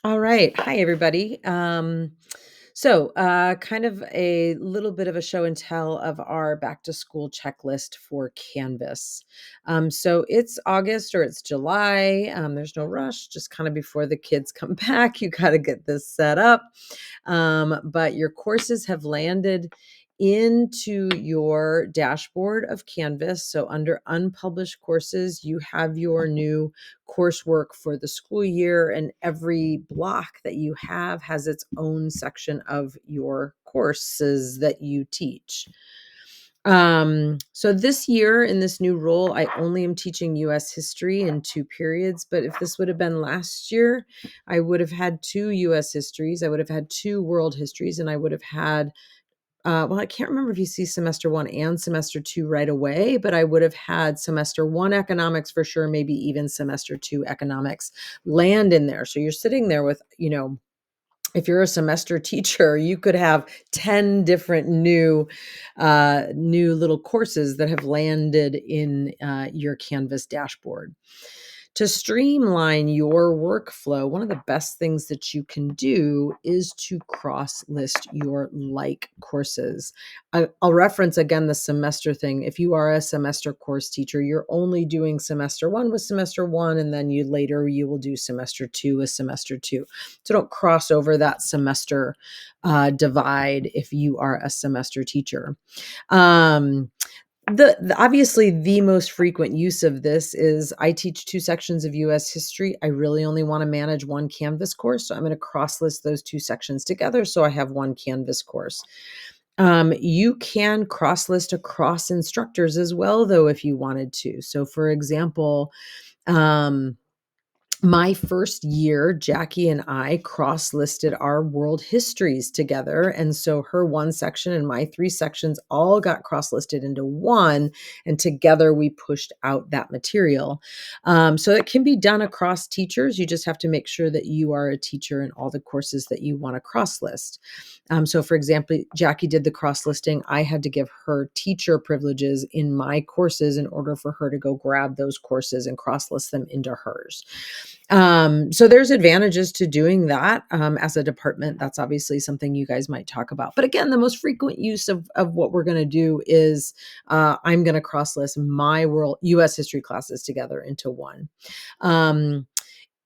All right. Hi, everybody. Kind of a little bit of a show and tell of our back to school checklist for Canvas. So it's August or it's July. There's no rush, just kind of before the kids come back. You got to get this set up. But your courses have landed into your dashboard of Canvas. So under unpublished courses, you have your new coursework for the school year, and every block that you have has its own section of your courses that you teach. So this year in this new role, I only am teaching US history in two periods, but if this would have been last year, I would have had two US histories, I would have had two world histories, and I would have had well, I can't remember if you see semester one and semester two right away, but I would have had semester one economics for sure, maybe even semester two economics land in there. So you're sitting there with, if you're a semester teacher, you could have 10 different new little courses that have landed in your Canvas dashboard. To streamline your workflow, one of the best things that you can do is to cross list your like courses. I'll reference again the semester thing. If you are a semester course teacher, you're only doing semester one with semester one, and then you will do semester two with semester two. So don't cross over that semester divide if you are a semester teacher. Um, obviously the most frequent use of this is I teach two sections of US history. I really only want to manage one Canvas course, so I'm going to cross list those two sections together so I have one Canvas course. You can cross list across instructors as well, though, if you wanted to. So for example, my first year, Jackie and I cross listed our world histories together. And so her one section and my three sections all got cross listed into one. And together we pushed out that material. So it can be done across teachers. You just have to make sure that you are a teacher in all the courses that you want to cross list. So for example, Jackie did the cross listing. I had to give her teacher privileges in my courses in order for her to go grab those courses and cross list them into hers. So there's advantages to doing that as a department. That's obviously something you guys might talk about. But again, the most frequent use of what we're going to do is I'm going to cross list my world US history classes together into one.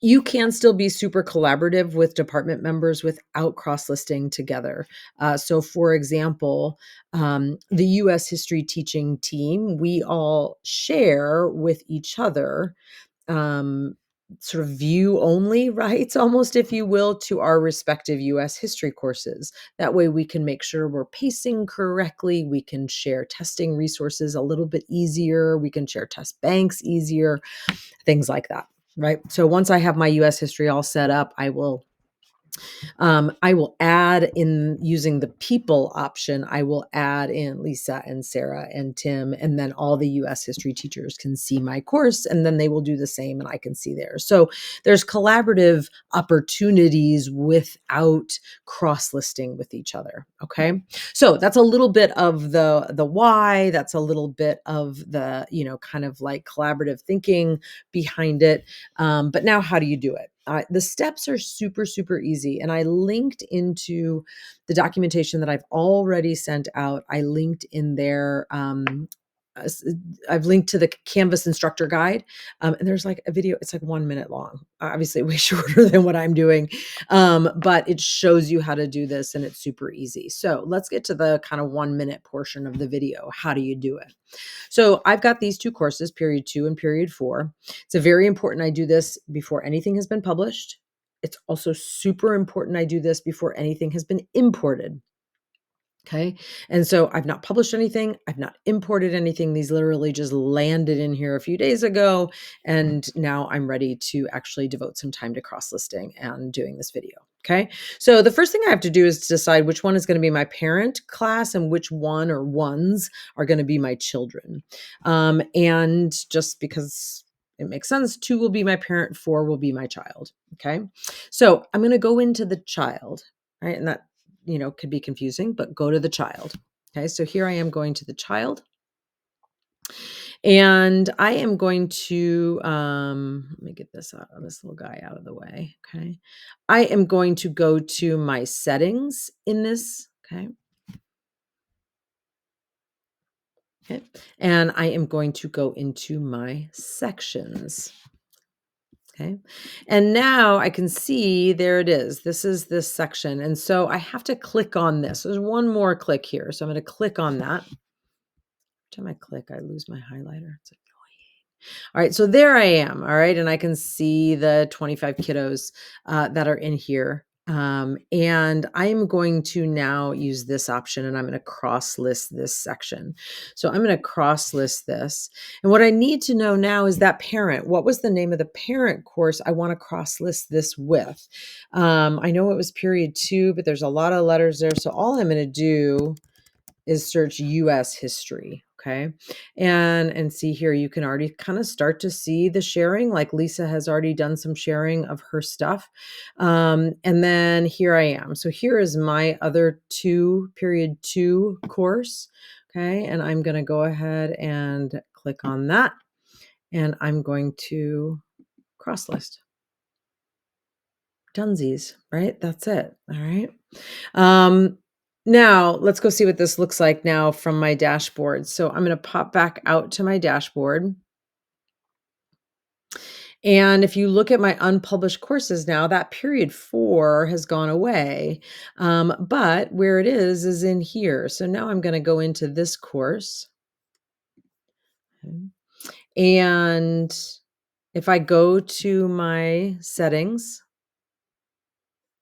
You can still be super collaborative with department members without cross-listing together. So for example, the US history teaching team, we all share with each other um, sort of view only rights, almost, if you will, to our respective US history courses. That way we can make sure we're pacing correctly. We can share testing resources a little bit easier. We can share test banks easier, things like that. Right. So once I have my US history all set up, I will add in using the people option. I will add in Lisa and Sarah and Tim, and then all the US history teachers can see my course, and then they will do the same and I can see theirs. So there's collaborative opportunities without cross-listing with each other. Okay. So that's a little bit of the why. That's a little bit of the, kind of like collaborative thinking behind it. But now how do you do it? The steps are super, super easy. And I linked into the documentation that I've already sent out. I linked in there. Uh, s- I've linked to the Canvas instructor guide. And there's like a video, it's like 1 minute long, obviously way shorter than what I'm doing. But it shows you how to do this and it's super easy. So let's get to the kind of 1 minute portion of the video. How do you do it? So I've got these two courses, period 2 and period 4. It's a very important I do this before anything has been published. It's also super important I do this before anything has been imported. Okay. And so I've not published anything. I've not imported anything. These literally just landed in here a few days ago. And now I'm ready to actually devote some time to cross listing and doing this video. Okay. So the first thing I have to do is decide which one is going to be my parent class and which one or ones are going to be my children. And just because it makes sense, 2 will be my parent, 4 will be my child. Okay. So I'm going to go into the child, right? And that could be confusing, but go to the child. Okay, so here I am going to the child. And I am going to, let me get this little guy out of the way. Okay. I am going to go to my settings in this. Okay. Okay. And I am going to go into my sections. Okay. And now I can see there it is. This is this section. And so I have to click on this. There's one more click here. So I'm going to click on that. Every time I click, I lose my highlighter. It's like, all right, so there I am. All right, and I can see the 25 kiddos that are in here. And I'm going to now use this option and I'm going to cross list this section. So I'm going to cross list this. And what I need to know now is that parent. What was the name of the parent course I want to cross list this with? I know it was period 2, but there's a lot of letters there. So all I'm going to do is search US history. Okay. And see here, you can already kind of start to see the sharing. Like Lisa has already done some sharing of her stuff. And then here I am. So here is my other period 2 course. Okay. And I'm going to go ahead and click on that. And I'm going to cross list. Dunsies, right? That's it. All right. Now let's go see what this looks like now from my dashboard. So I'm going to pop back out to my dashboard. And if you look at my unpublished courses now, that period 4 has gone away. But where it is in here. So now I'm going to go into this course. Okay. And if I go to my settings,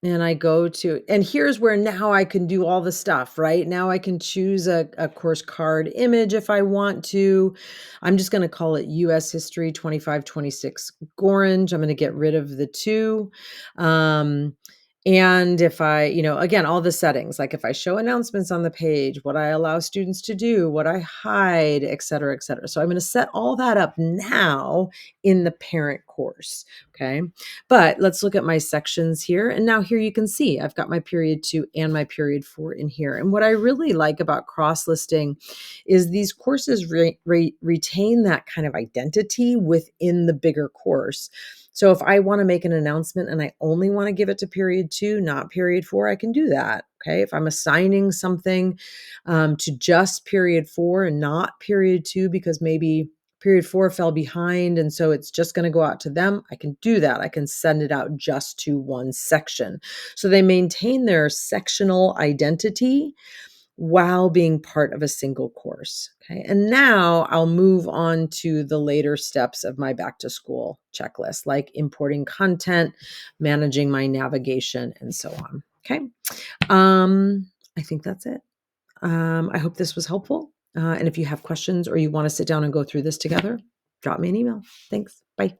and I go to, and here's where now I can do all the stuff, right? Now I can choose a course card image if I want to. I'm just going to call it US History 2526 Orange. I'm going to get rid of the 2. And if I, again, all the settings, like if I show announcements on the page, what I allow students to do, what I hide, et cetera, et cetera. So I'm going to set all that up now in the parent course. Okay. But let's look at my sections here. And now here you can see I've got my period 2 and my period 4 in here. And what I really like about cross-listing is these courses retain that kind of identity within the bigger course. So if I want to make an announcement and I only want to give it to period 2, not period 4, I can do that. Okay. If I'm assigning something to just period 4 and not period 2, because maybe period 4 fell behind and so it's just going to go out to them, I can do that. I can send it out just to one section. So they maintain their sectional identity while being part of a single course. Okay. And now I'll move on to the later steps of my back to school checklist, like importing content, managing my navigation, and so on. Okay. I think that's it. I hope this was helpful. And if you have questions or you want to sit down and go through this together, drop me an email. Thanks. Bye.